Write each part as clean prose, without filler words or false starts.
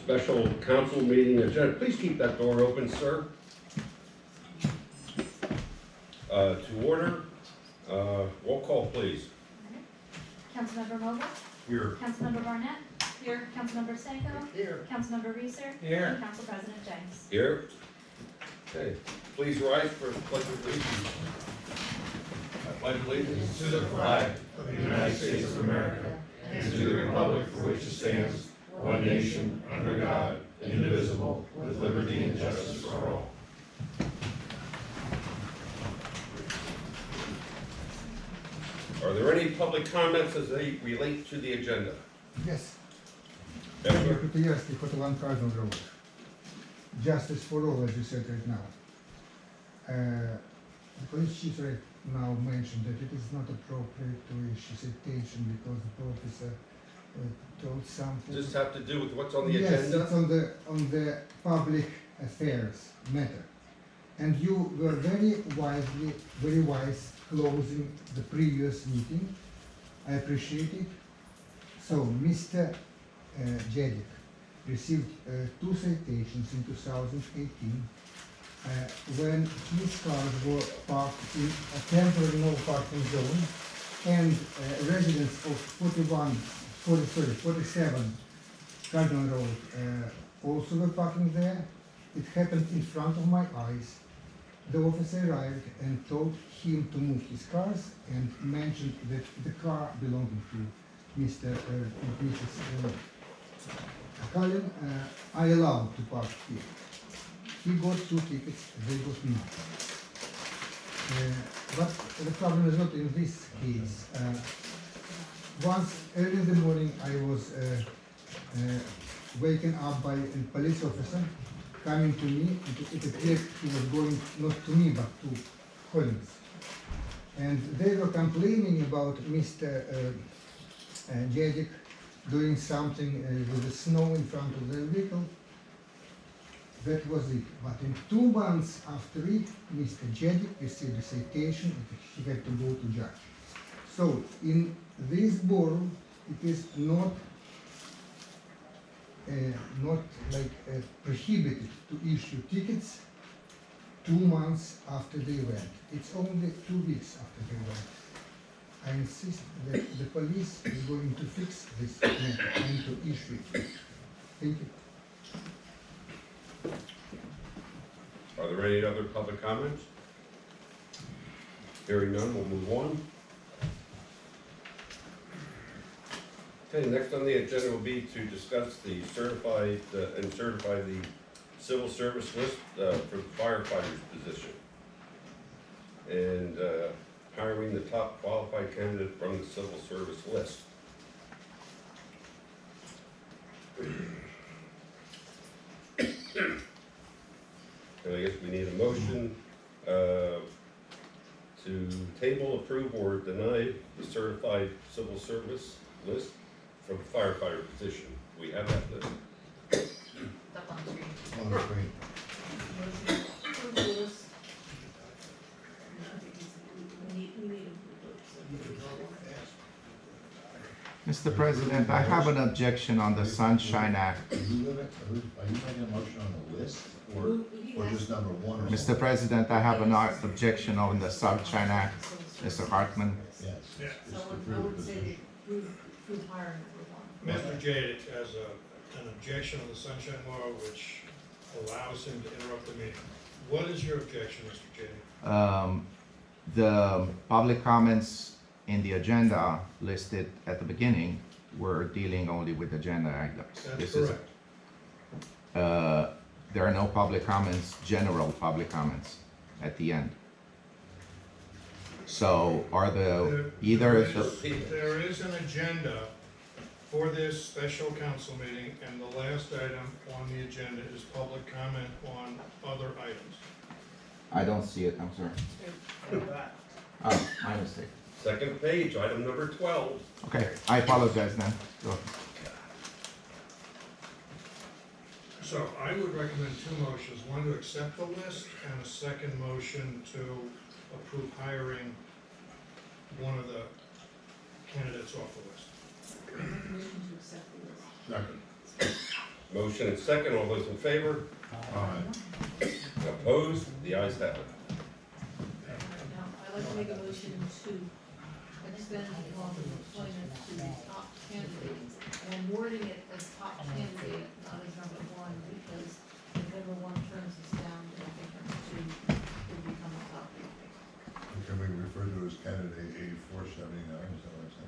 special council meeting agenda. Please keep that door open, sir. To order, roll call, please. Councilmember Vogel? Here. Councilmember Barnett? Here. Councilmember Stanko? Here. Councilmember Reeser? Here. And Council President James. Here. Okay, please rise for the pledge of allegiance. I pledge allegiance To the flag of the United States of America and to the republic for which it stands, one nation, under God, indivisible, with liberty and justice for all. Are there any public comments as they relate to the agenda? Yes, Yes, sir. Крутоярский Хотелан Cardinal Road. Justice for all, as you said right now. The police chief right now mentioned that it is not appropriate to issue citation because the officer told something. Does this have to do with what's on the Yes, agenda? it's on the public affairs matter. And you were very wise closing the previous meeting. I appreciate it. So, Mr. Jedic received 2 citations in 2018 when his cars were parked in a temporary no parking zone, and residents of 47 Cardinal Road also were parking there. It happened in front of my eyes. The officer arrived and told him to move his cars and mentioned that the car belonging to Mr. and Mrs. Kalin are allowed to park here. He got 2 tickets, they got none. But the problem is not in this case. Once early in the morning I was waken up by a police officer coming to me. It appeared he was going not to me but to colleagues. And they were complaining about Mr. Jedic doing something with the snow in front of their vehicle. That was it. But in 2 months after it, Mr. Jedic received a citation and he had to go to judge. So in this borough, it is not prohibited to issue tickets 2 months after the event. It's only 2 weeks after the event. I insist that the police is going to fix this matter and to issue it. Thank you. Are there any other public comments? Hearing none, we'll move on. Okay, next on the agenda will be to discuss the certify the civil service list for the firefighter's position. And hiring the top qualified candidate from the civil service list. And I guess we need a motion to table, approve, or deny the certified civil service list for the firefighter position. We have that list. Up on the screen. On the screen. Mr. President, I have an objection on the Sunshine Act. Are you making a motion on the list, or just number 1 or Mr. something? President, I have an objection on the Sunshine Act. Mr. Hartman. Yes, Yeah. just approve the position. Who's hiring everyone? Mr. Jadick has an objection on the Sunshine Law which allows him to interrupt the meeting. What is your objection, Mr. Jadick? The public comments in the agenda listed at the beginning were dealing only with agenda items. That's correct. There are no public comments, general public comments at the end. So are there There is an agenda for this special council meeting, and the last item on the agenda is public comment on other items. I don't see it, I'm sorry. Oh, my mistake. Second page, item number 12. Okay, I apologize then. Go. So I would recommend 2 motions, one to accept the list and a second motion to approve hiring one of the candidates off the list. Second. Motion and second, all those in favor? Aye. Opposed? The ayes have it. Now, I'd like to make a motion to extend the offer of employment to the top candidate. And I'm wording it as top candidate, not as number one, because if number one turns us down, then I think number two would become a top candidate. Can we refer to as candidate 8479, is that what I said?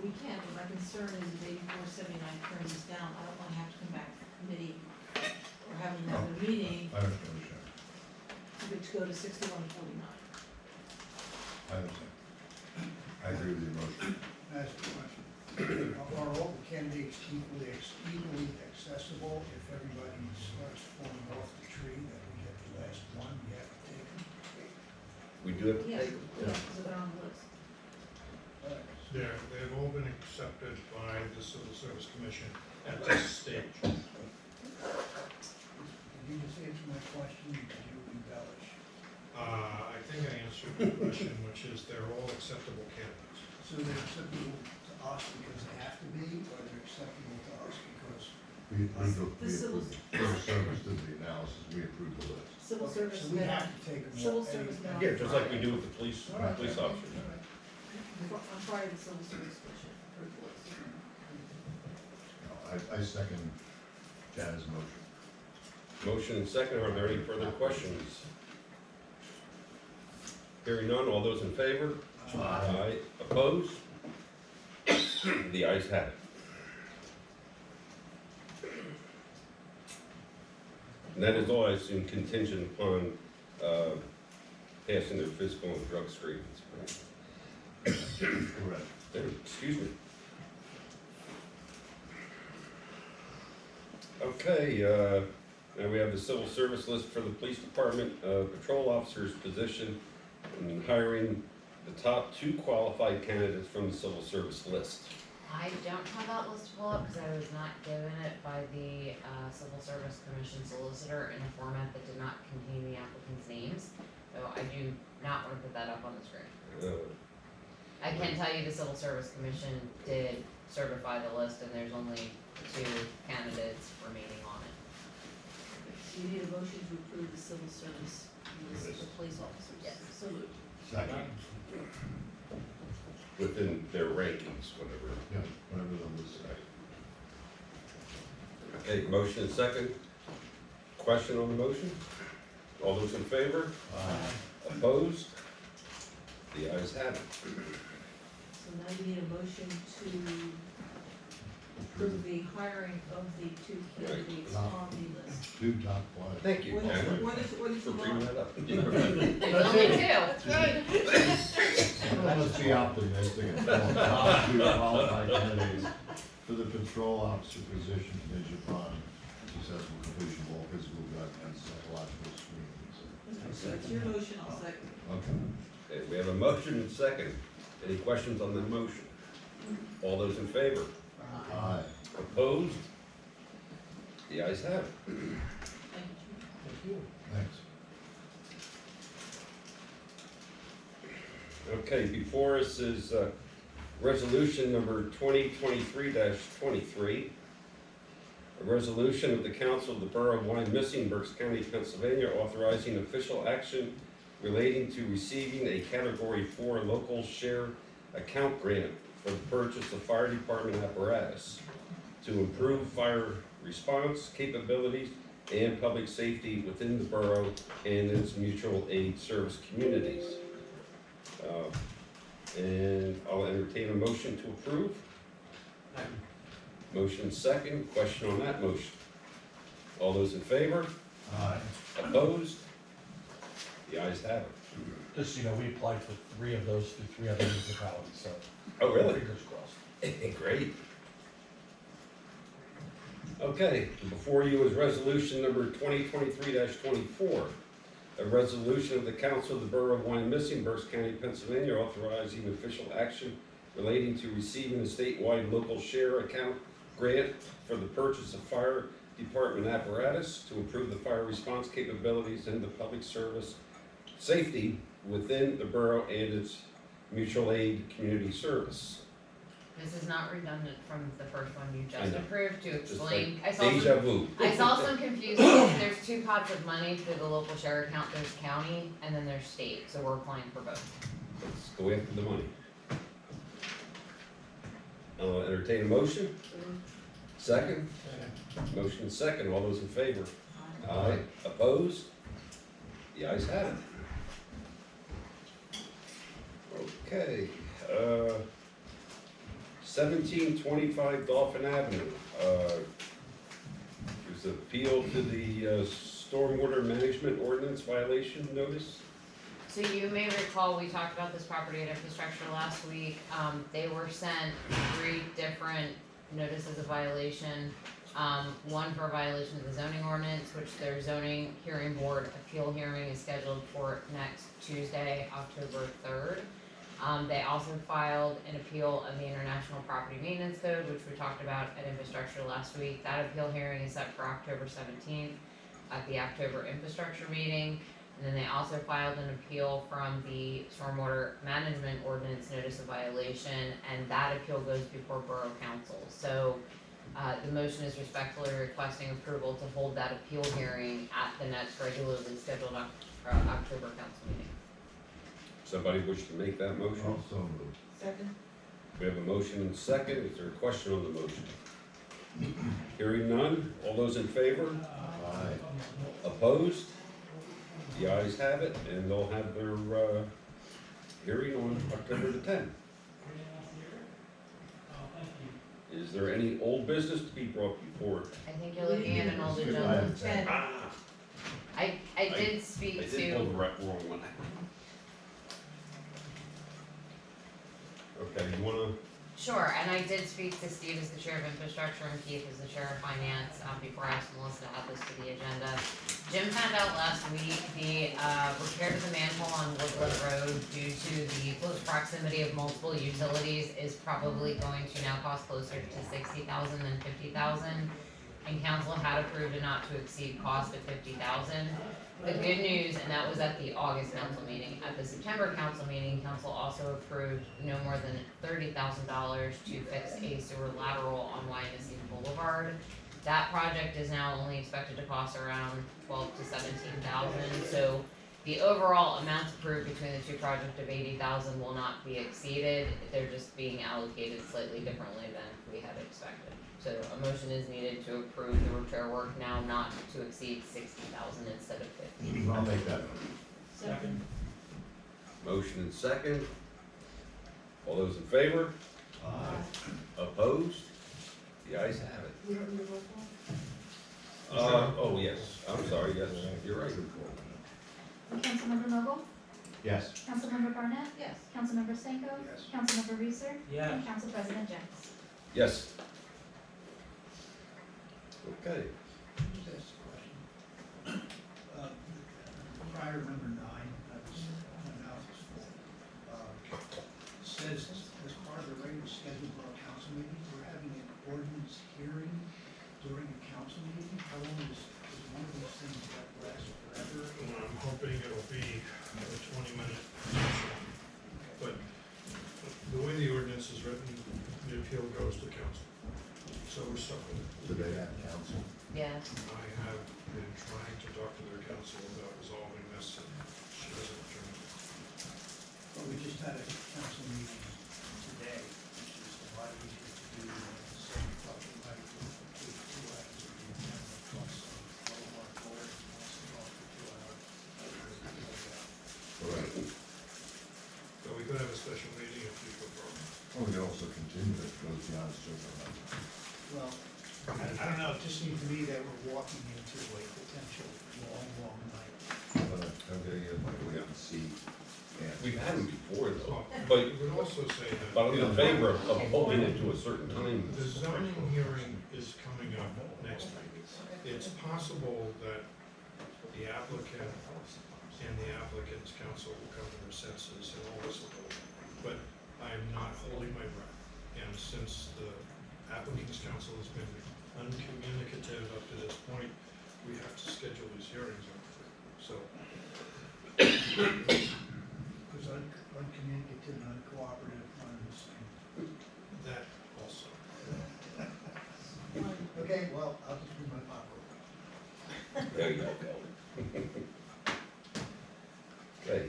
We can, but my concern is if 8479 turns us down, I don't wanna have to come back to committee or have another meeting I understand. to go to 6149. I understand. I agree with the motion. That's the question. Are all the candidates equally accessible? If everybody starts falling off the tree, that we get the last one, we have to take them? We do have to Yes, take them. yes, because they're on the list. They've all been accepted by the Civil Service Commission at this stage. Did you just answer my question, or did you embellish? I think I answered the question, which is they're all acceptable candidates. So they're acceptable to us because they have to be, or they're acceptable to us because? We The civil- approved, Civil Service did the analysis, we approved the list. Civil Okay, service So we men have on, to take them. civil all service anyway. men Yeah, just like we do with the police officers. I'm sorry, the civil service commission approved the list. No, I second Jan's motion. Motion and second, are there any further questions? Hearing none, all those in favor? Aye. Opposed? The ayes have it. And that is all, I assume, contingent upon, passing their physical and drug screens. Correct. Excuse me. Okay, now we have the civil service list for the police department, patrol officer's position, and hiring the top 2 qualified candidates from the civil service list. I don't have that list pulled up because I was not given it by the Civil Service Commission solicitor in a format that did not contain the applicants' names. So I do not want to put that up on the screen. I can tell you the Civil Service Commission did certify the list and there's only 2 candidates remaining on it. So you need a motion to approve the civil service list for police officers. Yes. So moved. Second. Within their rankings, whatever. Yeah, whatever the list is. Okay, motion and second. Question on the motion? All those in favor? Aye. Opposed? The ayes have it. So now you need a motion to approve the hiring of the 2 candidates on the list. 2 top qualified. Thank you, Anna, What is for the bringing law? that up. There's only 2. Let's be optimistic and call top 2 qualified candidates for the patrol officer position contingent upon successful completion of all physical, drug, and psychological screenings. So it's your motion, I'll second. Okay. Okay, we have a motion and second. Any questions on the motion? All those in favor? Aye. Opposed? The ayes have it. Thank you, Chief. Thanks. Okay, before us is resolution number 2023-23. A resolution of the Council of the Borough of Wyomissing, Berks County, Pennsylvania, authorizing official action relating to receiving a Category 4 local share account grant for the purchase of fire department apparatus to improve fire response capabilities and public safety within the borough and its mutual aid service communities. And I'll entertain a motion to approve. Motion second, question on that motion. All those in favor? Aye. Opposed? The ayes have it. Just so you know, we applied for 3 of those through 3 other municipalities, so. Oh, really? Fingers crossed. Great. Okay, before you is resolution number 2023-24. A resolution of the Council of the Borough of Wyomissing, Berks County, Pennsylvania, authorizing official action relating to receiving a statewide local share account grant for the purchase of fire department apparatus to improve the fire response capabilities and the public service safety within the borough and its mutual aid community service. This is not redundant from the first one you I just know. approved to Just explain. like deja vu. I saw some confusion. There's two pots of money through the local share account. There's county and then there's state, so we're applying for both. Let's go after the money. Entertain a motion? Second? Motion second, all those in favor? Aye. Opposed? The ayes have it. Okay, 1725 Dolphin Avenue. There's an appeal to the stormwater management ordinance violation notice. So you may recall, we talked about this property at infrastructure last week. They were sent 3 different notices of violation. One for a violation of the zoning ordinance, which their zoning hearing board appeal hearing is scheduled for next Tuesday, October 3rd. They also filed an appeal of the International Property Maintenance Code, which we talked about at infrastructure last week. That appeal hearing is set for October 17th at the October infrastructure meeting. And then they also filed an appeal from the stormwater management ordinance notice of violation, and that appeal goes before Borough Council. So the motion is respectfully requesting approval to hold that appeal hearing at the next regularly scheduled October council meeting. Somebody wish to make that motion? Also moved. Second. We have a motion and second. Is there a question on the motion? Hearing none. All those in favor? Aye. Opposed? The ayes have it, and they'll have their hearing on October the 10th. Is there any old business to be brought before? I think you're looking at an old Skip agenda. item 10. Ah, I did speak I to. did pull the wrong one. Okay, you wanna, Sure, and I did speak to Steve as the chair of infrastructure and Keith as the chair of finance, before I asked Melissa to add this to the agenda. Jim found out last week the, repair to the manhole on Woodland Road due to the close proximity of multiple utilities is probably going to now cost closer to $60,000 than $50,000. And council had approved a not to exceed cost of $50,000. The good news, and that was at the August council meeting, at the September council meeting, council also approved no more than $30,000 to fix a sewer lateral on Wyomissing Boulevard. That project is now only expected to cost around $12,000 to $17,000, so the overall amount approved between the two projects of $80,000 will not be exceeded. They're just being allocated slightly differently than we had expected. So a motion is needed to approve the repair work now not to exceed $60,000 instead of $50,000. I'll make that. Second. motion and second. All those in favor? Aye. Opposed? The ayes have it. We don't need a roll call? Oh, yes, I'm sorry, yes, you're right. Councilmember Vogel? Yes. Councilmember Barnett? Yes. Councilmember Stanko? Yes. Councilmember Reeser? Yes. And Council President Jones? Yes. Okay, Just ask a question. Prior number 9, that was, my mouth is full, says as part of the regular scheduled borough council meeting, we're having an ordinance hearing during a council meeting. How long is one of these things that last forever? I'm hoping it'll be a 20-minute, but the way the ordinance is written, the appeal goes to council. So we're stuck with it. Do they have counsel? Yes. I have been trying to talk to their council about resolving this, and she hasn't returned. Well, we just had a council meeting today, which is a lot easier to do than the same talking about it for 2 hours. Plus, a little more forward, wants to talk for 2 hours. Correct. So we could have a special meeting if you prefer. Well, we can also continue if it goes beyond a certain amount of time. Well, I don't know, it just seemed to me that we're walking into a potential long night. But I'm gonna get like we have to see. we've had them before though, But but, you would also say that. but I'm in favor of holding it to a certain time. The zoning hearing is coming up next week. It's possible that the applicant and the applicant's counsel will come to their senses and all this will go. But I'm not holding my breath. And since the applicant's counsel has been uncommunicative up to this point, we have to schedule these hearings. So, Because uncommunicative and uncooperative, one and the same. that Well, I'll just bring my popcorn. There you go. Okay,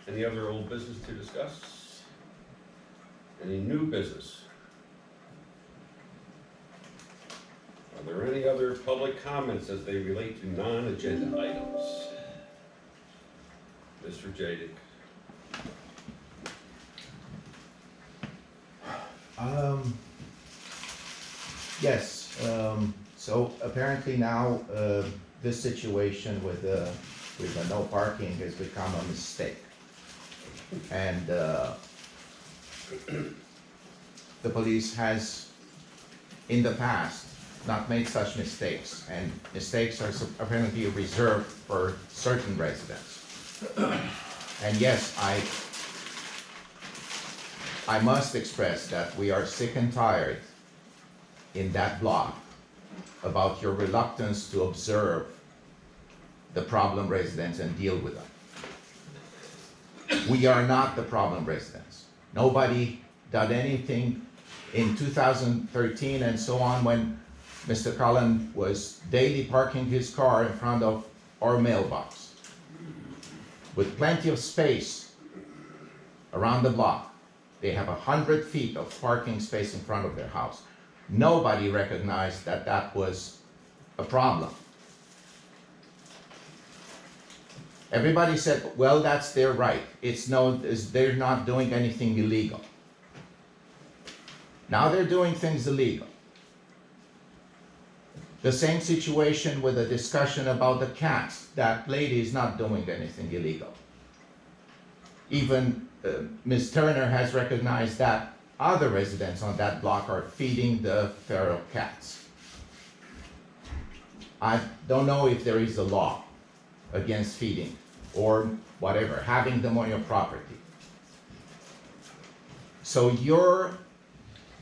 any other old business to discuss? Any new business? Are there any other public comments as they relate to non-agenda items? Mr. Jadik. Yes, so apparently now, this situation with the no parking has become a mistake. And, the police has, in the past, not made such mistakes, and mistakes are apparently reserved for certain residents. And yes, I must express that we are sick and tired in that block about your reluctance to observe the problem residents and deal with them. We are not the problem residents. Nobody did anything in 2013 and so on when Mr. Cullen was daily parking his car in front of our mailbox with plenty of space around the block. They have 100 feet of parking space in front of their house. Nobody recognized that that was a problem. Everybody said, well, that's their right. They're not doing anything illegal. Now they're doing things illegal. The same situation with the discussion about the cats. That lady is not doing anything illegal. Even Ms. Turner has recognized that other residents on that block are feeding the feral cats. I don't know if there is a law against feeding or whatever, having them on your property. So your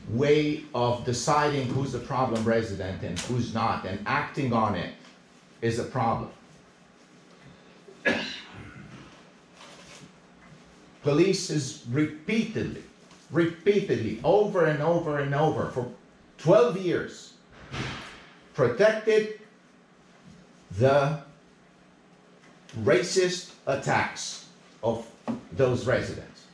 way of deciding who's a problem resident and who's not and acting on it is a problem. Police has repeatedly, over and over and over, for 12 years, protected the racist attacks of those residents.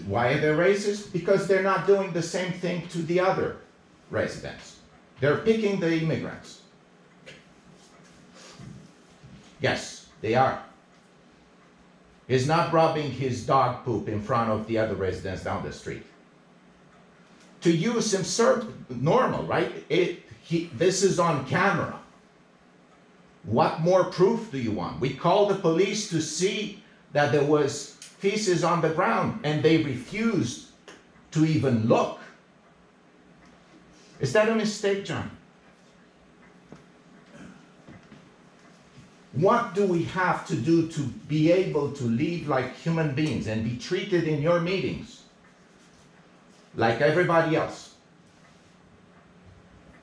Why are they racist? Because they're not doing the same thing to the other residents. They're picking the immigrants. Yes, they are. He's not rubbing his dog poop in front of the other residents down the street. To you seems normal, right? This is on camera. What more proof do you want? We called the police to see that there was feces on the ground, and they refused to even look. Is that a mistake, John? What do we have to do to be able to live like human beings and be treated in your meetings like everybody else?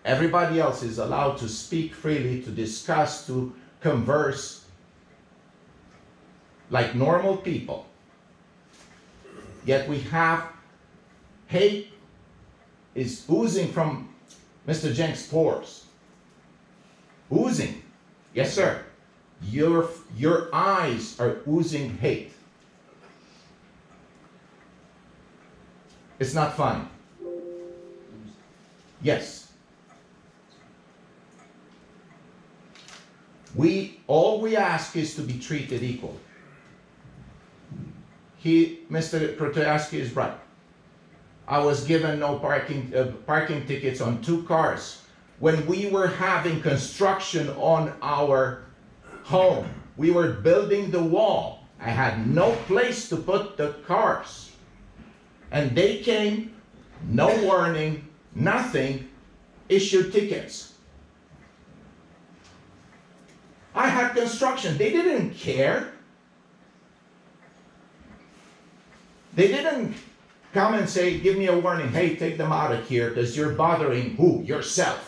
Everybody else is allowed to speak freely, to discuss, to converse like normal people. Yet we have hate is oozing from Mr. Jenks' pores. Oozing. Yes, sir. Your eyes are oozing hate. It's not funny. Yes. All we ask is to be treated equally. Mr. Protaski is right. I was given no parking tickets on 2 cars. When we were having construction on our home, we were building the wall. I had no place to put the cars. And they came, no warning, nothing, issued tickets. I had construction. They didn't care. They didn't come and say, give me a warning, hey, take them out of here because you're bothering who? Yourself.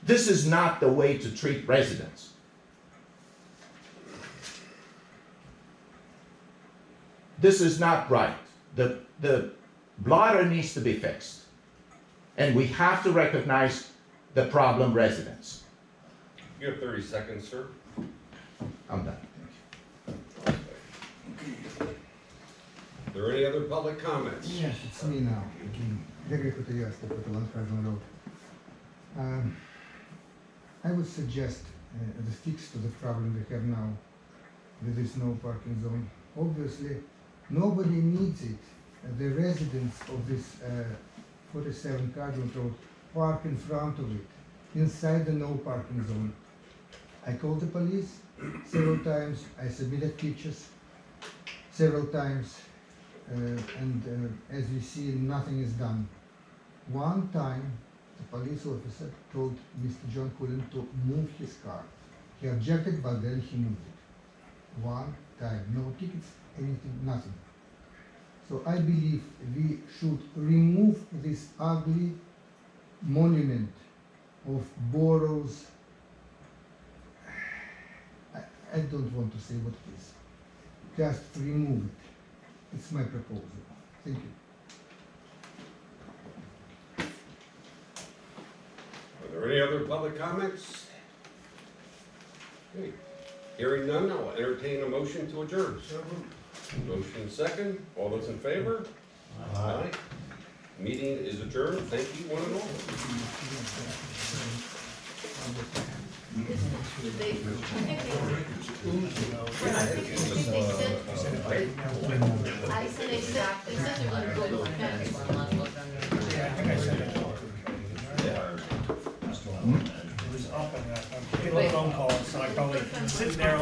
This is not the way to treat residents. This is not right. The blotter needs to be fixed. And we have to recognize the problem residents. You have 30 seconds, sir. I'm done. Are there any other public comments? Yes, it's me now. Gregory Kutayevsky, 41 Cardinal Road. I would suggest the fix to the problem we have now with this no parking zone. Obviously, nobody needs it. The residents of this 47 Cardinal Road park in front of it, inside the no parking zone. I called the police several times, I submitted pictures several times, and as you see, nothing is done. One time, the police officer told Mr. John Cullen to move his car. He objected, but then he moved it. One time, no tickets, anything, nothing. So I believe we should remove this ugly monument of Borough's. I don't want to say what it is. Just remove it. It's my proposal. Thank you. Are there any other public comments? Okay. Hearing none, I'll entertain a motion to adjourn. Motion second. All those in favor? Aye. Meeting is adjourned. Thank you, one and all. Did they, I think they said they're gonna go with fence. It was up and I got a phone call, so I probably sitting there